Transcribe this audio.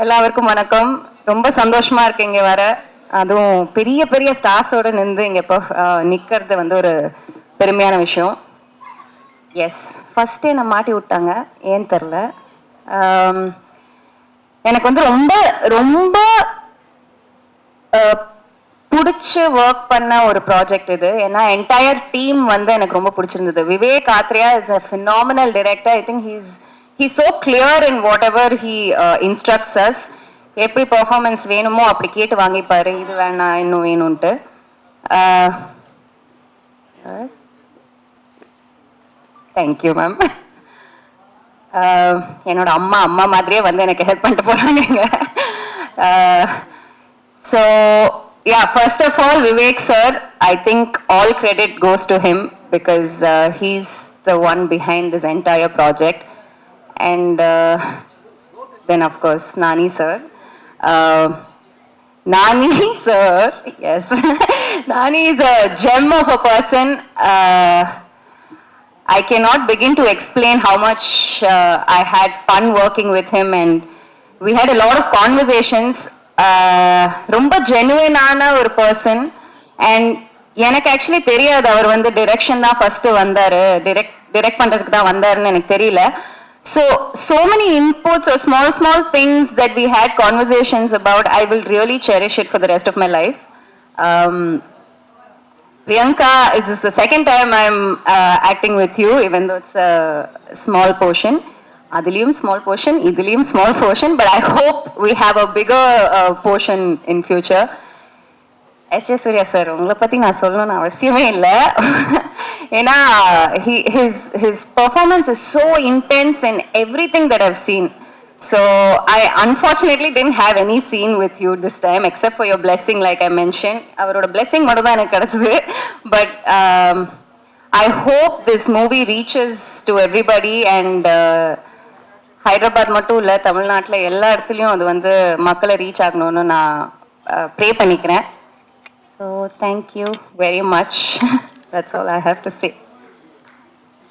எல்லாருக்கும் வணக்கம். ரொம்ப சந்தோஷமா இருக்கு இங்க வர. அதுவும் பெரிய பெரிய ஸ்டார்ஸோட நின்று இங்க இப்போ நிக்கிறது வந்து ஒரு பெருமையான விஷயம். எஸ், ஃபர்ஸ்டே நான் மாட்டி விட்டாங்க, ஏன்னு தெரில. எனக்கு வந்து ரொம்ப ரொம்ப பிடிச்சி ஒர்க் பண்ண ஒரு ப்ராஜெக்ட் இது. ஏன்னா என்டையர் டீம் வந்து எனக்கு ரொம்ப பிடிச்சிருந்தது. Vivek Atreya is a phenomenal director. I think he's so clear in whatever he instructs us. எப்படி பெர்ஃபார்மன்ஸ் வேணுமோ அப்படி கேட்டு வாங்கிப்பாரு, இது வேணாம் இன்னும் வேணும்ன்ட்டு. Thank you ma'am. என்னோட அம்மா மாதிரியே வந்து எனக்கு ஹெல்ப் பண்ணிட்டு போறாங்க. So yeah, first of all, Vivek sir, I think all credit goes to him because he's the one behind this entire project. And then of course Nani sir. Nani sir, yes. Nani is a gem of a person. I cannot begin to explain how much I had fun working with him, and we had a lot of conversations. ரொம்ப ஜெனுவினான ஒரு person. And எனக்கு actually தெரியாது அவர் வந்து direction தான் first வந்தாரு, direct பண்றதுக்கு தான் வந்தாருன்னு எனக்கு தெரியல. So many inputs or small things that we had conversations about. I will really cherish it for the rest of my life. Priyanka, this is the second time I'm acting with you, even though it's a small portion. Adiliyum small portion, idiliyum small portion, but I hope we have a bigger portion in future. S.J. Surya sir, உங்களை பற்றி நான் சொல்லணும்னு அவசியமே இல்லை. ஏன்னா his performance is so intense in everything that I've seen. So I unfortunately didn't have any scene with you this time except for your blessing, like I mentioned. அவரோட blessing மட்டும் தான் எனக்கு கிடைச்சது. But I hope this movie reaches to everybody, and Hyderabad மட்டும் இல்லை, தமிழ்நாட்டில் எல்லா இடத்துலையும் அது வந்து மக்களை ரீச் ஆகணும்னு நான் ப்ரே பண்ணிக்கிறேன். So thank you very much. That's all I have to say.